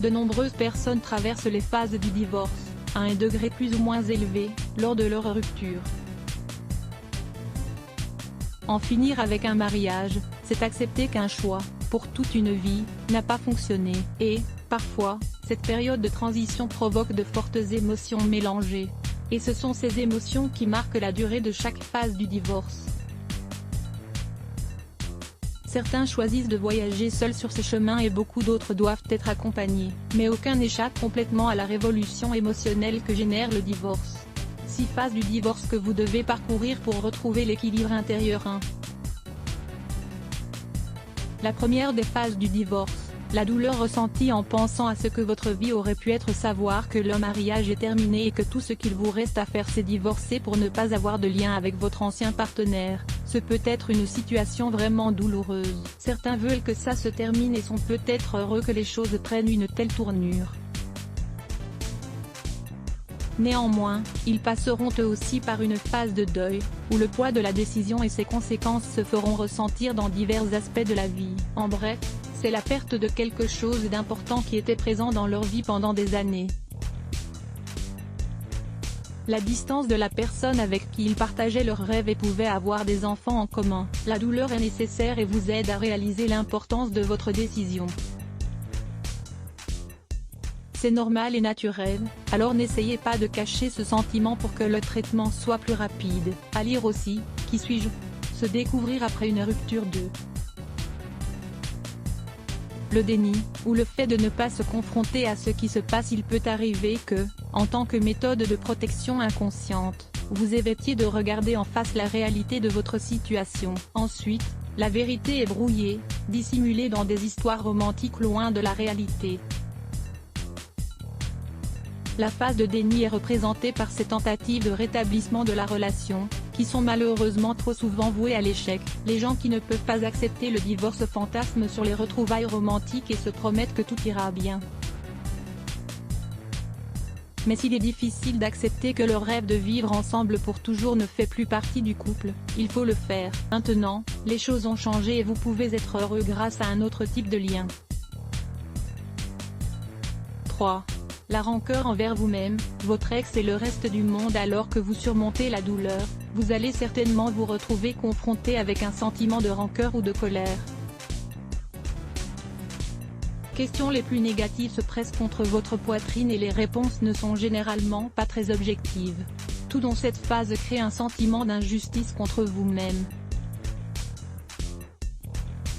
De nombreuses personnes traversent les phases du divorce, à un degré plus ou moins élevé, lors de leur rupture. En finir avec un mariage, c'est accepter qu'un choix, pour toute une vie, n'a pas fonctionné, et, parfois, cette période de transition provoque de fortes émotions mélangées. Et ce sont ces émotions qui marquent la durée de chaque phase du divorce. Certains choisissent de voyager seuls sur ce chemin et beaucoup d'autres doivent être accompagnés, mais aucun n'échappe complètement à la révolution émotionnelle que génère le divorce. 6 phases du divorce que vous devez parcourir pour retrouver l'équilibre intérieur. 1. La première des phases du divorce, la douleur ressentie en pensant à ce que votre vie aurait pu être, savoir que le mariage est terminé et que tout ce qu'il vous reste à faire c'est divorcer pour ne pas avoir de lien avec votre ancien partenaire. Ce peut être une situation vraiment douloureuse. Certains veulent que ça se termine et sont peut-être heureux que les choses prennent une telle tournure. Néanmoins, ils passeront eux aussi par une phase de deuil, où le poids de la décision et ses conséquences se feront ressentir dans divers aspects de la vie. En bref, c'est la perte de quelque chose d'important qui était présent dans leur vie pendant des années. La distance de la personne avec qui ils partageaient leurs rêves et pouvaient avoir des enfants en commun. La douleur est nécessaire et vous aide à réaliser l'importance de votre décision. C'est normal et naturel, alors n'essayez pas de cacher ce sentiment pour que le traitement soit plus rapide. À lire aussi, Qui suis-je? Se découvrir après une rupture. 2. Le déni, ou le fait de ne pas se confronter à ce qui se passe. Il peut arriver que, en tant que méthode de protection inconsciente, vous évitiez de regarder en face la réalité de votre situation. Ensuite, la vérité est brouillée, dissimulée dans des histoires romantiques loin de la réalité. La phase de déni est représentée par ces tentatives de rétablissement de la relation, qui sont malheureusement trop souvent vouées à l'échec. Les gens qui ne peuvent pas accepter le divorce fantasment sur les retrouvailles romantiques et se promettent que tout ira bien. Mais s'il est difficile d'accepter que le rêve de vivre ensemble pour toujours ne fait plus partie du couple, il faut le faire. Maintenant, les choses ont changé et vous pouvez être heureux grâce à un autre type de lien. 3. La rancœur envers vous-même, votre ex et le reste du monde. Alors que vous surmontez la douleur, vous allez certainement vous retrouver confronté avec un sentiment de rancœur ou de colère. Questions les plus négatives se pressent contre votre poitrine et les réponses ne sont généralement pas très objectives. Tout dans cette phase crée un sentiment d'injustice contre vous-même.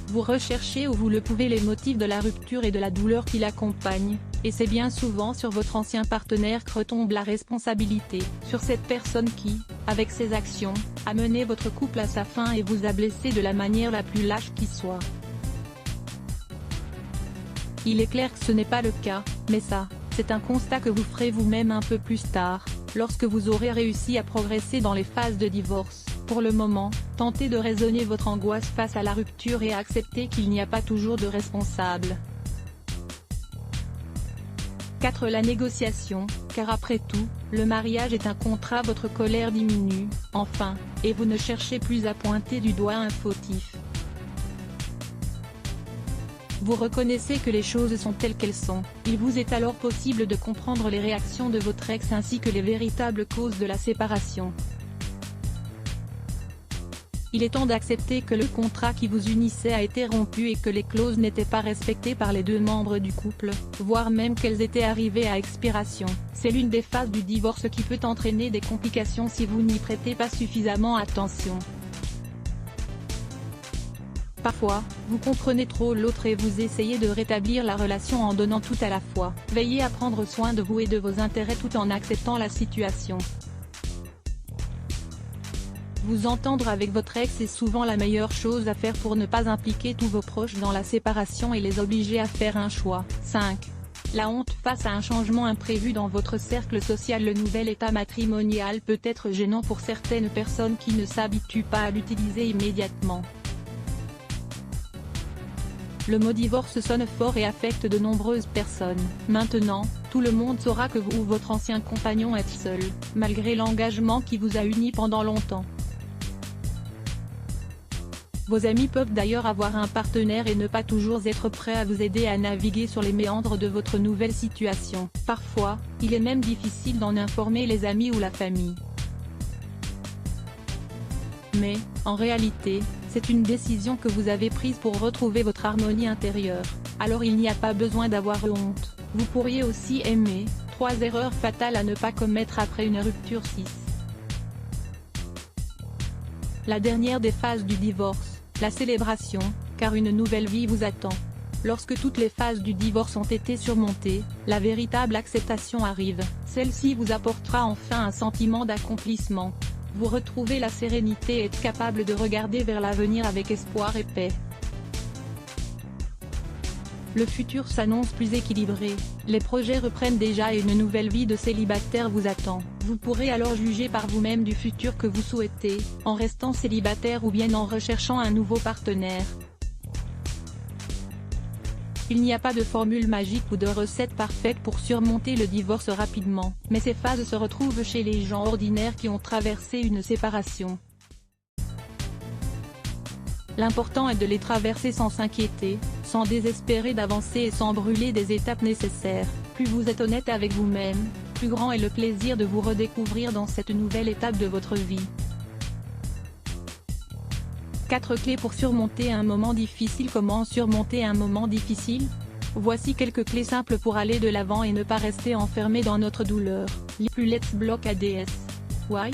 Vous recherchez où vous le pouvez les motifs de la rupture et de la douleur qui l'accompagnent, et c'est bien souvent sur votre ancien partenaire que retombe la responsabilité, sur cette personne qui, avec ses actions, a mené votre couple à sa fin et vous a blessé de la manière la plus lâche qui soit. Il est clair que ce n'est pas le cas, mais ça, c'est un constat que vous ferez vous-même un peu plus tard, lorsque vous aurez réussi à progresser dans les phases de divorce. Pour le moment, tentez de raisonner votre angoisse face à la rupture et à accepter qu'il n'y a pas toujours de responsable. 4. La négociation, car après tout, le mariage est un contrat. Votre colère diminue, enfin, et vous ne cherchez plus à pointer du doigt un fautif. Vous reconnaissez que les choses sont telles qu'elles sont. Il vous est alors possible de comprendre les réactions de votre ex ainsi que les véritables causes de la séparation. Il est temps d'accepter que le contrat qui vous unissait a été rompu et que les clauses n'étaient pas respectées par les deux membres du couple, voire même qu'elles étaient arrivées à expiration. C'est l'une des phases du divorce qui peut entraîner des complications si vous n'y prêtez pas suffisamment attention. Parfois, vous comprenez trop l'autre et vous essayez de rétablir la relation en donnant tout à la fois. Veillez à prendre soin de vous et de vos intérêts tout en acceptant la situation. Vous entendre avec votre ex est souvent la meilleure chose à faire pour ne pas impliquer tous vos proches dans la séparation et les obliger à faire un choix. 5. La honte face à un changement imprévu dans votre cercle social. Le nouvel état matrimonial peut être gênant pour certaines personnes qui ne s'habituent pas à l'utiliser immédiatement. Le mot divorce sonne fort et affecte de nombreuses personnes. Maintenant, tout le monde saura que vous ou votre ancien compagnon êtes seul, malgré l'engagement qui vous a uni pendant longtemps. Vos amis peuvent d'ailleurs avoir un partenaire et ne pas toujours être prêts à vous aider à naviguer sur les méandres de votre nouvelle situation. Parfois, il est même difficile d'en informer les amis ou la famille. Mais, en réalité, c'est une décision que vous avez prise pour retrouver votre harmonie intérieure, alors il n'y a pas besoin d'avoir honte. Vous pourriez aussi aimer. 3 erreurs fatales à ne pas commettre après une rupture. 6. La dernière des phases du divorce, la célébration, car une nouvelle vie vous attend. Lorsque toutes les phases du divorce ont été surmontées, la véritable acceptation arrive. Celle-ci vous apportera enfin un sentiment d'accomplissement. Vous retrouvez la sérénité et êtes capable de regarder vers l'avenir avec espoir et paix. Le futur s'annonce plus équilibré, les projets reprennent déjà et une nouvelle vie de célibataire vous attend. Vous pourrez alors juger par vous-même du futur que vous souhaitez, en restant célibataire ou bien en recherchant un nouveau partenaire. Il n'y a pas de formule magique ou de recette parfaite pour surmonter le divorce rapidement, mais ces phases se retrouvent chez les gens ordinaires qui ont traversé une séparation. L'important est de les traverser sans s'inquiéter, sans désespérer d'avancer et sans brûler des étapes nécessaires. Plus vous êtes honnête avec vous-même, plus grand est le plaisir de vous redécouvrir dans cette nouvelle étape de votre vie. 4 clés pour surmonter un moment difficile. Comment surmonter un moment difficile? Voici quelques clés simples pour aller de l'avant et ne pas rester enfermé dans notre douleur. Let's block ADS. Why?